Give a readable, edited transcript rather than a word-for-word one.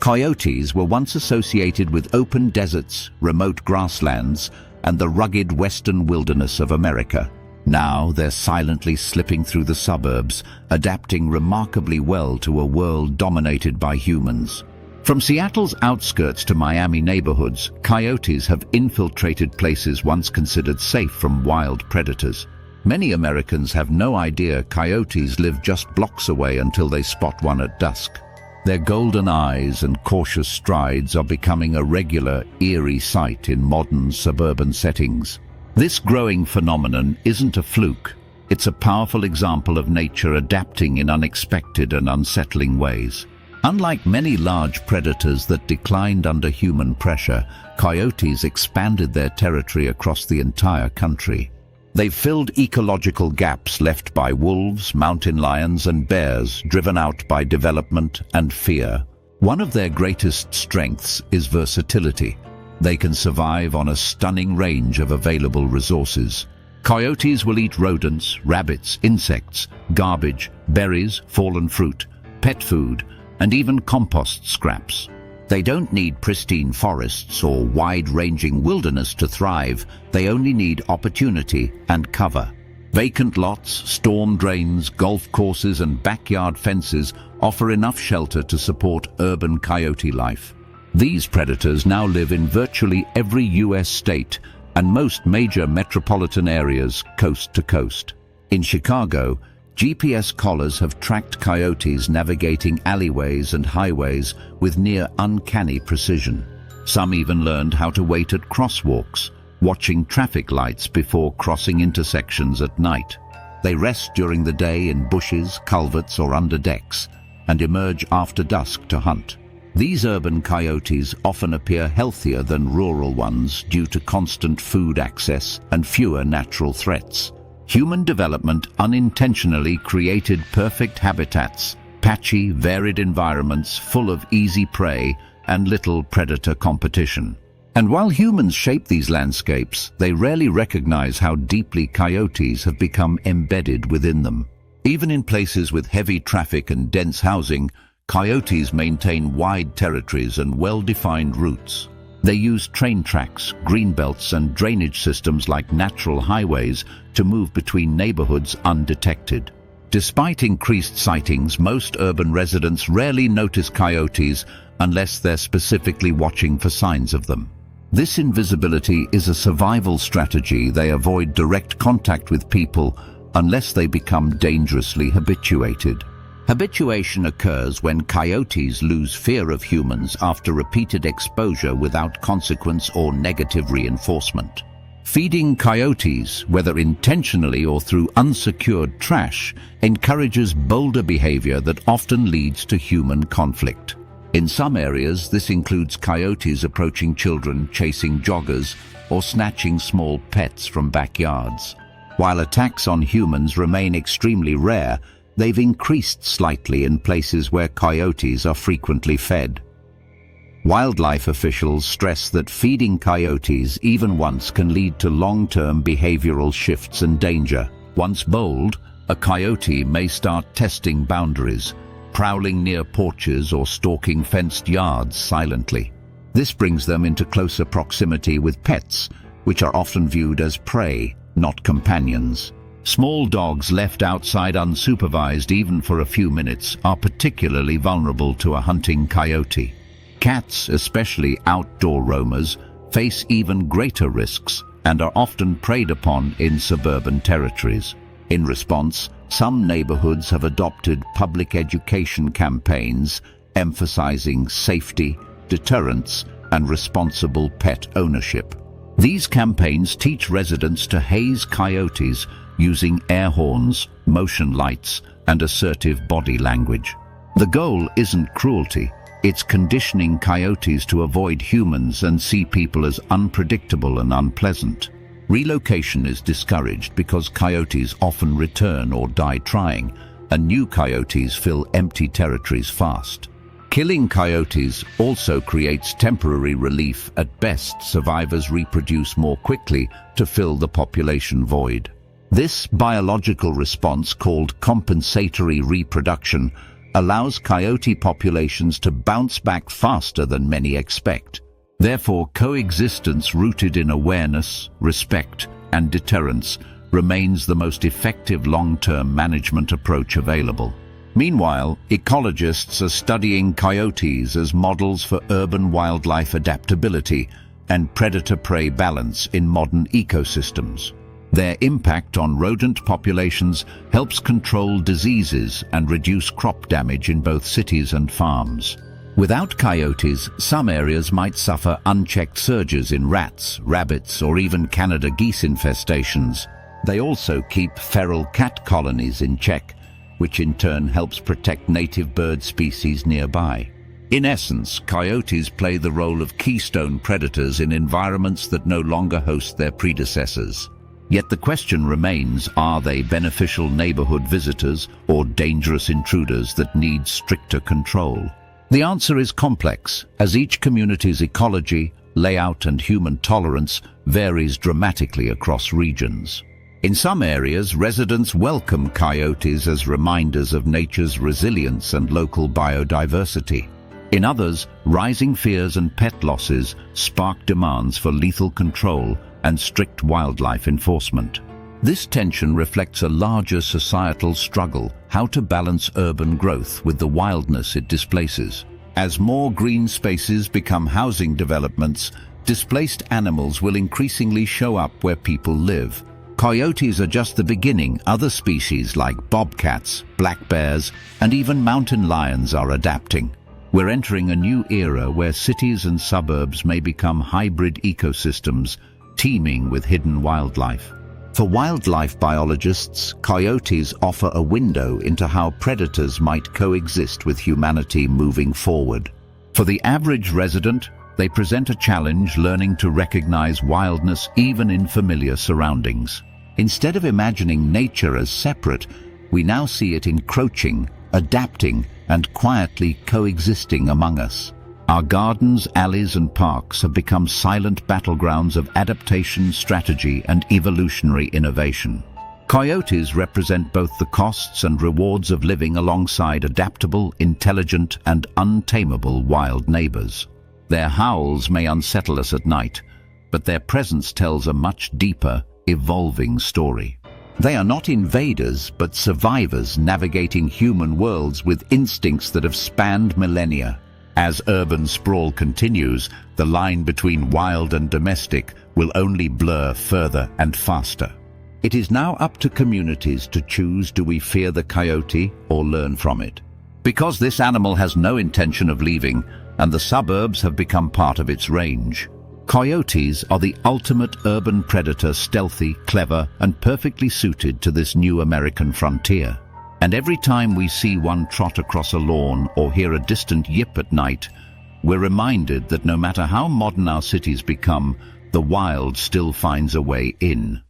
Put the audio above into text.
Coyotes were once associated with open deserts, remote grasslands, and the rugged western wilderness of America. Now they're silently slipping through the suburbs, adapting remarkably well to a world dominated by humans. From Seattle's outskirts to Miami neighborhoods, coyotes have infiltrated places once considered safe from wild predators. Many Americans have no idea coyotes live just blocks away until they spot one at dusk. Their golden eyes and cautious strides are becoming a regular, eerie sight in modern suburban settings. This growing phenomenon isn't a fluke. It's a powerful example of nature adapting in unexpected and unsettling ways. Unlike many large predators that declined under human pressure, coyotes expanded their territory across the entire country. They've filled ecological gaps left by wolves, mountain lions, and bears driven out by development and fear. One of their greatest strengths is versatility. They can survive on a stunning range of available resources. Coyotes will eat rodents, rabbits, insects, garbage, berries, fallen fruit, pet food, and even compost scraps. They don't need pristine forests or wide-ranging wilderness to thrive. They only need opportunity and cover. Vacant lots, storm drains, golf courses, and backyard fences offer enough shelter to support urban coyote life. These predators now live in virtually every U.S. state and most major metropolitan areas coast to coast. In Chicago, GPS collars have tracked coyotes navigating alleyways and highways with near uncanny precision. Some even learned how to wait at crosswalks, watching traffic lights before crossing intersections at night. They rest during the day in bushes, culverts, or under decks, and emerge after dusk to hunt. These urban coyotes often appear healthier than rural ones due to constant food access and fewer natural threats. Human development unintentionally created perfect habitats, patchy, varied environments full of easy prey and little predator competition. And while humans shape these landscapes, they rarely recognize how deeply coyotes have become embedded within them. Even in places with heavy traffic and dense housing, coyotes maintain wide territories and well-defined routes. They use train tracks, greenbelts, and drainage systems like natural highways to move between neighborhoods undetected. Despite increased sightings, most urban residents rarely notice coyotes unless they're specifically watching for signs of them. This invisibility is a survival strategy. They avoid direct contact with people unless they become dangerously habituated. Habituation occurs when coyotes lose fear of humans after repeated exposure without consequence or negative reinforcement. Feeding coyotes, whether intentionally or through unsecured trash, encourages bolder behavior that often leads to human conflict. In some areas, this includes coyotes approaching children, chasing joggers, or snatching small pets from backyards. While attacks on humans remain extremely rare, they've increased slightly in places where coyotes are frequently fed. Wildlife officials stress that feeding coyotes even once can lead to long-term behavioral shifts and danger. Once bold, a coyote may start testing boundaries, prowling near porches or stalking fenced yards silently. This brings them into closer proximity with pets, which are often viewed as prey, not companions. Small dogs left outside unsupervised even for a few minutes are particularly vulnerable to a hunting coyote. Cats, especially outdoor roamers, face even greater risks and are often preyed upon in suburban territories. In response, some neighborhoods have adopted public education campaigns emphasizing safety, deterrence, and responsible pet ownership. These campaigns teach residents to haze coyotes using air horns, motion lights, and assertive body language. The goal isn't cruelty, it's conditioning coyotes to avoid humans and see people as unpredictable and unpleasant. Relocation is discouraged because coyotes often return or die trying, and new coyotes fill empty territories fast. Killing coyotes also creates temporary relief. At best, survivors reproduce more quickly to fill the population void. This biological response, called compensatory reproduction, allows coyote populations to bounce back faster than many expect. Therefore, coexistence rooted in awareness, respect, and deterrence remains the most effective long-term management approach available. Meanwhile, ecologists are studying coyotes as models for urban wildlife adaptability and predator-prey balance in modern ecosystems. Their impact on rodent populations helps control diseases and reduce crop damage in both cities and farms. Without coyotes, some areas might suffer unchecked surges in rats, rabbits, or even Canada geese infestations. They also keep feral cat colonies in check, which in turn helps protect native bird species nearby. In essence, coyotes play the role of keystone predators in environments that no longer host their predecessors. Yet the question remains, are they beneficial neighborhood visitors or dangerous intruders that need stricter control? The answer is complex, as each community's ecology, layout, and human tolerance varies dramatically across regions. In some areas, residents welcome coyotes as reminders of nature's resilience and local biodiversity. In others, rising fears and pet losses spark demands for lethal control and strict wildlife enforcement. This tension reflects a larger societal struggle: how to balance urban growth with the wildness it displaces. As more green spaces become housing developments, displaced animals will increasingly show up where people live. Coyotes are just the beginning. Other species like bobcats, black bears, and even mountain lions are adapting. We're entering a new era where cities and suburbs may become hybrid ecosystems, teeming with hidden wildlife. For wildlife biologists, coyotes offer a window into how predators might coexist with humanity moving forward. For the average resident, they present a challenge learning to recognize wildness even in familiar surroundings. Instead of imagining nature as separate, we now see it encroaching, adapting, and quietly coexisting among us. Our gardens, alleys, and parks have become silent battlegrounds of adaptation, strategy, and evolutionary innovation. Coyotes represent both the costs and rewards of living alongside adaptable, intelligent, and untamable wild neighbors. Their howls may unsettle us at night, but their presence tells a much deeper, evolving story. They are not invaders, but survivors navigating human worlds with instincts that have spanned millennia. As urban sprawl continues, the line between wild and domestic will only blur further and faster. It is now up to communities to choose: do we fear the coyote or learn from it? Because this animal has no intention of leaving, and the suburbs have become part of its range. Coyotes are the ultimate urban predator, stealthy, clever, and perfectly suited to this new American frontier. And every time we see one trot across a lawn or hear a distant yip at night, we're reminded that no matter how modern our cities become, the wild still finds a way in.